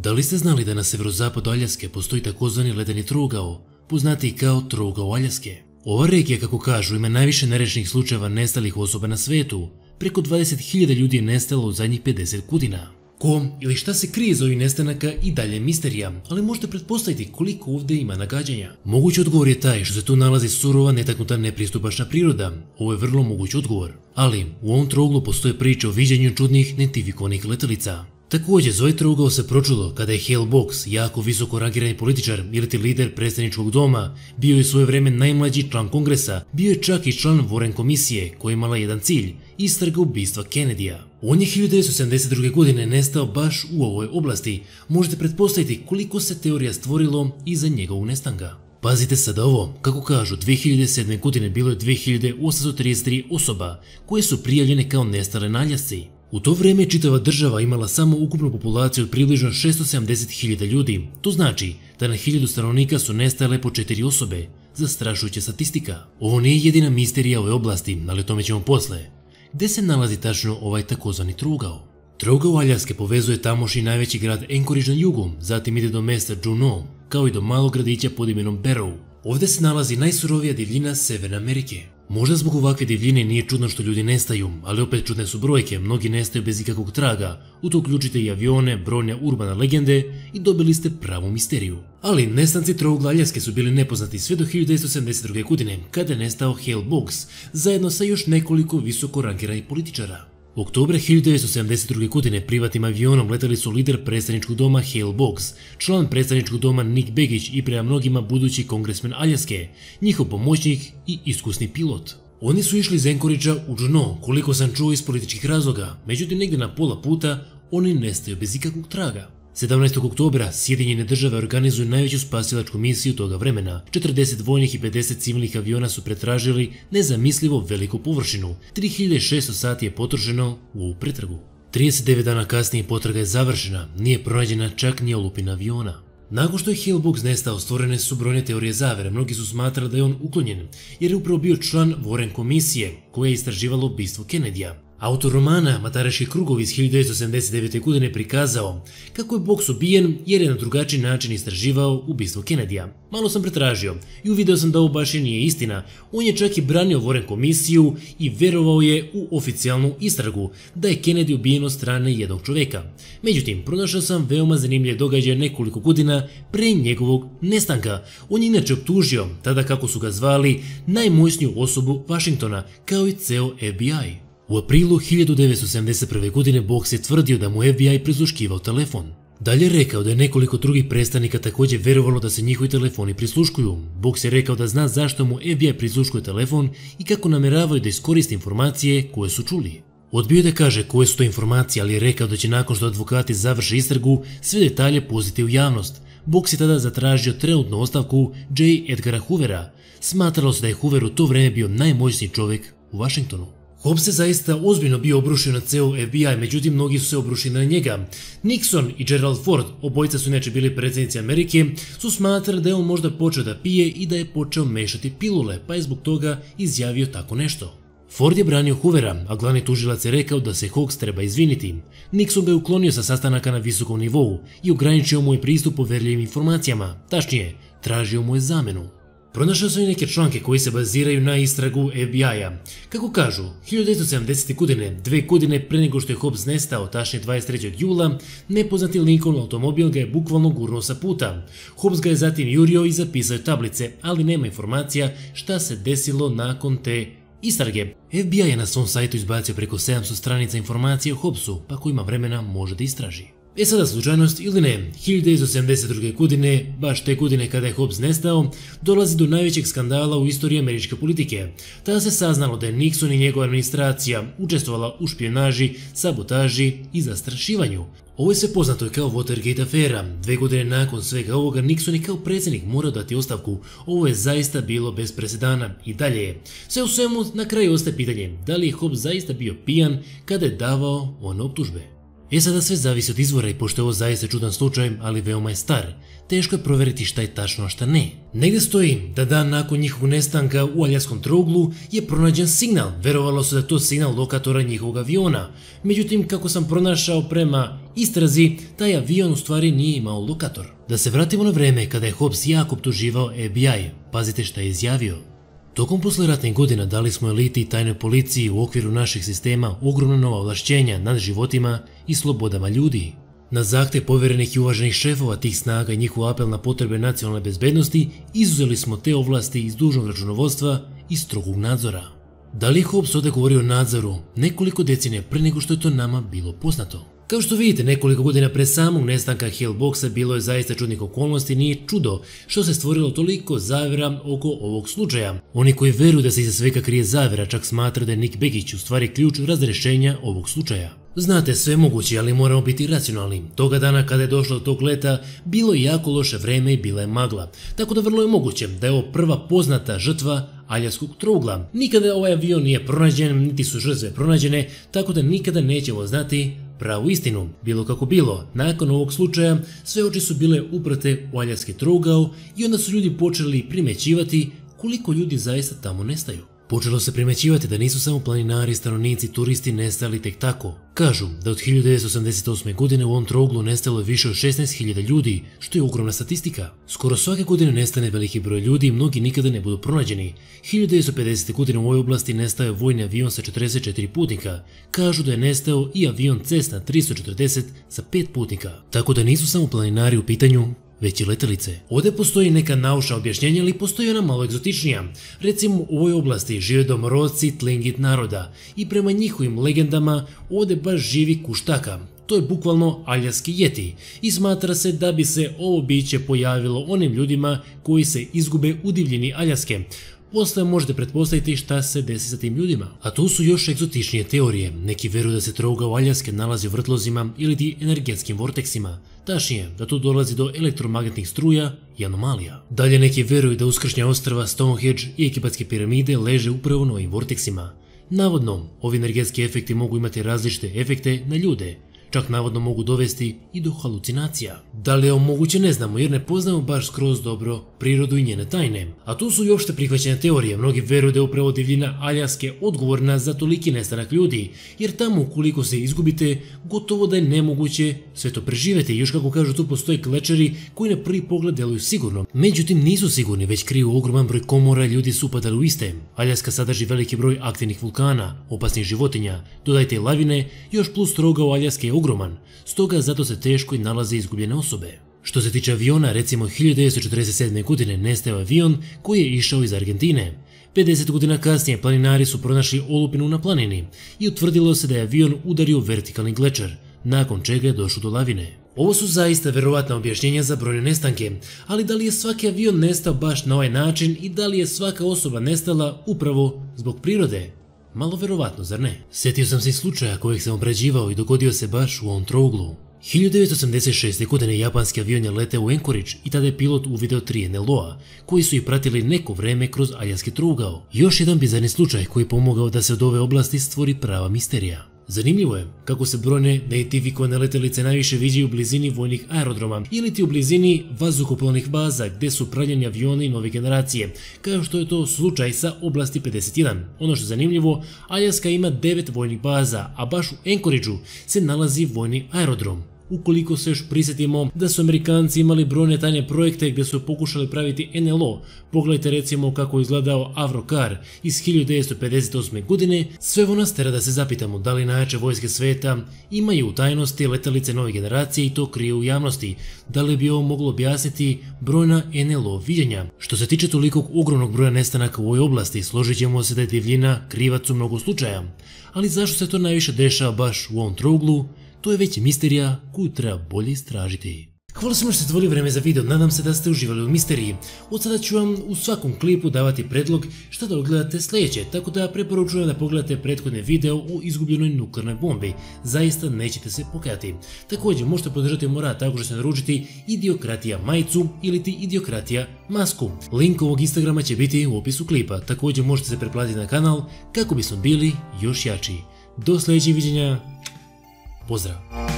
Da li ste znali da na severozapadu Aljaske postoji takozvani ledeni trougao, poznatiji kao trougao Aljaske? Ova regija, kako kažu, ima najviše nerešenih slučajeva nestalih osoba na svetu. Preko 20.000 ljudi je nestalo u zadnjih 50 godina. Ko ili šta se krije za ovih nestanaka i dalje misterija, ali možete pretpostaviti koliko ovdje ima nagađanja. Mogući odgovor je taj što se tu nalazi surova, netaknuta, nepristupačna priroda. Ovo je vrlo moguć odgovor. Ali u ovom trouglu postoje priče o viđenju čudnih, netifikovanih letelica. Također, za ovaj trougao se pročulo kada je Hale Box, jako visoko rangirani političar iliti lider predstavničkog doma, bio je u svoje vrijeme najmlađi član kongresa, bio je čak i član Warren komisije koja je imala jedan cilj, istraga ubistva Kennedyja. On je 1972. godine nestao baš u ovoj oblasti. Možete pretpostaviti koliko se teorija stvorilo iza njegovog nestanka. Pazite sada ovo, kako kažu, 2007. godine bilo je 2833 osoba koje su prijavljene kao nestale na Aljasci. U to vrijeme čitava država imala samo ukupnu populaciju od približno 670.000 ljudi. To znači da na 1000 stanovnika su nestale po 4 osobe. Zastrašujuća statistika. Ovo nije jedina misterija ove oblasti, ali o tome ćemo posle. Gde se nalazi tačno ovaj takozvani trougao? Trougao Aljaske povezuje tamošnji najveći grad Anchorage na jugu, zatim ide do mesta Juneau, kao i do malog gradića pod imenom Barrow. Ovdje se nalazi najsurovija divljina Severne Amerike. Možda zbog ovakve divljine nije čudno što ljudi nestaju, ali opet čudne su brojke, mnogi nestaju bez ikakvog traga, u to uključite i avione, brojne urbane legende i dobili ste pravu misteriju. Ali nestanci trougla Aljaske su bili nepoznati sve do 1972. godine, kada je nestao Hale Box, zajedno sa još nekoliko visoko rangiranih političara. U oktobra 1972. godine privatnim avionom letali su lider predstavničkog doma Hale Box, član predstavničkog doma Nick Begich i prema mnogima budući kongresmen Aljaske, njihov pomoćnik i iskusni pilot. Oni su išli iz Anchoragea u Juneau, koliko sam čuo iz političkih razloga, međutim negdje na pola puta oni nestaju bez ikakvog traga. 17. oktobra Sjedinjene države organizuju najveću spasilačku misiju toga vremena. 40 vojnih i 50 civilnih aviona su pretražili nezamislivo veliku površinu. 3600 sati je potrošeno u ovu pretragu. 39 dana kasnije potraga je završena, nije pronađena čak ni olupina aviona. Nakon što je Hale Box nestao, stvorene su brojne teorije zavere. Mnogi su smatrali da je on uklonjen, jer je upravo bio član Warren komisije koja je istraživala ubistvo Kennedyja. Autor romana Matareški krugovi iz 1979. godine prikazao kako je Box ubijen jer je na drugačiji način istraživao ubistvo Kennedyja. Malo sam pretražio i uvidio sam da ovo baš i nije istina. On je čak i branio Warren komisiju i verovao je u oficijalnu istragu da je Kennedy ubijen od strane jednog čovjeka. Međutim, pronašao sam veoma zanimljive događaje nekoliko godina pre njegovog nestanka. On je inače optužio, tada kako su ga zvali, najmoćniju osobu Washingtona, kao i ceo FBI. U aprilu 1971. godine Box je tvrdio da mu FBI prisluškivao telefon. Dalje je rekao da je nekoliko drugih predstavnika također verovalo da se njihovi telefoni prisluškuju. Box je rekao da zna zašto mu FBI prisluškuje telefon i kako namjeravaju da iskoriste informacije koje su čuli. Odbio da kaže koje su to informacije, ali je rekao da će nakon što advokati završe istragu sve detalje pustiti u javnost. Box je tada zatražio trenutnu ostavku J. Edgara Hoovera. Smatralo se da je Hoover u to vrijeme bio najmoćniji čovjek u Washingtonu. Hobbs se zaista ozbiljno bio obrušio na ceo FBI, međutim mnogi su se obrušili na njega. Nixon i Gerald Ford, obojica su inače bili predsjednici Amerike, su smatrali da je on možda počeo da pije i da je počeo mešati pilule, pa je zbog toga izjavio tako nešto. Ford je branio Hoovera, a glavni tužilac je rekao da se Hawks treba izviniti. Nixon ga je uklonio sa sastanaka na visokom nivou i ograničio mu je pristup poverljivim informacijama, tačnije, tražio mu je zamenu. Pronašao sam i neke članke koji se baziraju na istragu FBI-a. Kako kažu, 1970. godine, 2 godine pre nego što je Hobbs nestao, tačnije 23. jula, nepoznati Lincoln automobil ga je bukvalno gurnuo sa puta. Hobbs ga je zatim jurio i zapisao tablice, ali nema informacija šta se desilo nakon te istrage. FBI je na svom sajtu izbacio preko 700 stranica informacije o Hobbsu, pa ko ima vremena može da istraži. Sada slučajnost ili ne, 1972. godine, baš te godine kada je Hobbs nestao, dolazi do najvećeg skandala u istoriji američke politike. Tada se saznalo da je Nixon i njegova administracija učestvovala u špijunaži, sabotaži i zastrašivanju. Ovo je sve poznato kao Watergate afera. 2 godine nakon svega ovoga Nixon je kao predsjednik morao dati ostavku. Ovo je zaista bilo bez presedana i dalje je. Sve u svemu na kraju ostaje pitanje da li je Hobbs zaista bio pijan kada je davao one optužbe. Sada sve zavisi od izvora i pošto je ovo zaista čudan slučaj, ali veoma je star, teško je provjeriti šta je tačno, a šta ne. Negdje stoji da dan nakon njihovog nestanka u Aljaskom trouglu je pronađen signal, verovalo se da je to signal lokatora njihovog aviona. Međutim, kako sam pronašao prema istrazi, taj avion u stvari nije imao lokator. Da se vratimo na vreme kada je Hobbs jako optuživao FBI, pazite šta je izjavio. Tokom poslijeratnih godina dali smo eliti i tajnoj policiji u okviru naših sistema ogromna nova ovlašćenja nad životima i slobodama ljudi. Na zahtjev povjerenih i uvaženih šefova tih snaga i njihov apel na potrebe nacionalne bezbednosti izuzeli smo te ovlasti iz dužnog računovodstva i strogog nadzora. Da li je Hobbs ovdje govorio o nadzoru nekoliko decenija pre nego što je to nama bilo poznato? Kao što vidite, nekoliko godina pre samog nestanka Hale-Boxa bilo je zaista čudnih okolnosti i nije čudo što se stvorilo toliko zavjera oko ovog slučaja. Oni koji veruju da se iza svega krije zavjera čak smatra da je Nick Begich u stvari ključ razrješenja ovog slučaja. Znate, sve je moguće, ali moramo biti racionalni. Toga dana kada je došlo do tog leta, bilo je jako loše vreme i bila je magla. Tako da vrlo je moguće da je ovo prva poznata žrtva Aljaskog trougla. Nikada ovaj avion nije pronađen, niti su žrtve pronađene, tako da nikada nećemo znati pravu istinu. Bilo kako bilo, nakon ovog slučaja sve oči su bile uprte u Aljaski trougao i onda su ljudi počeli primećivati koliko ljudi zaista tamo nestaju. Počelo se primećivati da nisu samo planinari, stanovnici, turisti nestali tek tako. Kažu da od 1988. godine u ovom trouglu nestalo je više od 16.000 ljudi, što je ogromna statistika. Skoro svake godine nestane veliki broj ljudi i mnogi nikada ne budu pronađeni. 1950. godine u ovoj oblasti nestao je vojni avion sa 44 putnika. Kažu da je nestao i avion Cessna 340 sa 5 putnika. Tako da nisu samo planinari u pitanju, već i letelice. Ovdje postoji neka naučna objašnjenja, ali postoji ona malo egzotičnija. Recimo, u ovoj oblasti žive domorodci Tlingit naroda i prema njihovim legendama ovdje baš živi kuštaka. To je bukvalno aljaski jeti i smatra se da bi se ovo biće pojavilo onim ljudima koji se izgube u divljini Aljaske. Poslije možete pretpostaviti šta se desi sa tim ljudima. A tu su još egzotičnije teorije. Neki veruju da se trougao Aljaske nalazi u vrtlozima ili ti energetskim vorteksima. Tačnije, da tu dolazi do elektromagnetnih struja i anomalija. Dalje neki veruju da uskršnja ostrva Stonehenge i Egipatske piramide leže upravo na ovim vorteksima. Navodno, ovi energetski efekti mogu imati različite efekte na ljude. Čak navodno mogu dovesti i do halucinacija. Da li je ovo moguće ne znamo jer ne poznamo baš skroz dobro prirodu i njene tajne. A tu su i opšte prihvaćene teorije. Mnogi veruju da je upravo divljina Aljaske odgovorna za toliki nestanak ljudi, jer tamo ukoliko se izgubite, gotovo da je nemoguće sve to preživjeti. Još kako kažu, tu postoje glečeri koji na prvi pogled deluju sigurno. Međutim, nisu sigurni, već kriju ogroman broj komora, ljudi su upadali u iste. Aljaska sadrži veliki broj aktivnih vulkana, opasnih životinja, dodajte lavine, još plus trougao Aljaske je ogroman, stoga zato se teško i nalaze izgubljene osobe. Što se tiče aviona, recimo 1947. godine nestao avion koji je išao iz Argentine. 50 godina kasnije planinari su pronašli olupinu na planini i utvrdilo se da je avion udario vertikalni glečer, nakon čega je došlo do lavine. Ovo su zaista verovatna objašnjenja za brojne nestanke, ali da li je svaki avion nestao baš na ovaj način i da li je svaka osoba nestala upravo zbog prirode? Malo verovatno, zar ne? Sjetio sam se i slučaja kojeg sam obrađivao i dogodio se baš u ovom trouglu. 1986. godine japanski avion je leteo u Anchorage i tada je pilot uvideo 3 NLO-a, koji su ih pratili neko vreme kroz Aljaski trougao. Još jedan bizarni slučaj koji je pomogao da se od ove oblasti stvori prava misterija. Zanimljivo je kako se brojne neidentifikovane letelice najviše viđaju u blizini vojnih aerodroma ili ti u blizini vazduhoplovnih baza gdje su pravljeni avioni nove generacije, kao što je to slučaj sa oblasti 51. Ono što je zanimljivo, Aljaska ima 9 vojnih baza, a baš u Anchorageu se nalazi vojni aerodrom. Ukoliko se još prisjetimo da su Amerikanci imali brojne tajne projekte gdje su pokušali praviti NLO, pogledajte recimo kako je izgledao Avrokar iz 1958. godine, sve ovo nas tera da se zapitamo da li najjače vojske sveta imaju u tajnosti letelice nove generacije i to kriju u javnosti, da li bi ovo moglo objasniti brojna NLO viđenja. Što se tiče tolikog ogromnog broja nestanaka u ovoj oblasti, složit ćemo se da je divljina krivac u mnogo slučaja, ali zašto se to najviše dešava baš u ovom trouglu? To je već misterija koju treba bolje istražiti. Hvala svima što ste tvojili vreme za video, nadam se da ste uživali u misteriji. Od sada ću vam u svakom klipu davati predlog šta da odgledate sljedeće, tako da preporučujem da pogledate prethodne video o izgubljenoj nuklearnoj bombi. Zaista nećete se pokajati. Također možete podržati moj rad tako što se naručiti Idiokratija majicu ili ti Idiokratija masku. Link ovog Instagrama će biti u opisu klipa. Također možete se pretplatiti na kanal kako bismo bili još jači. Do sljedećeg viđenja. Pozdrav!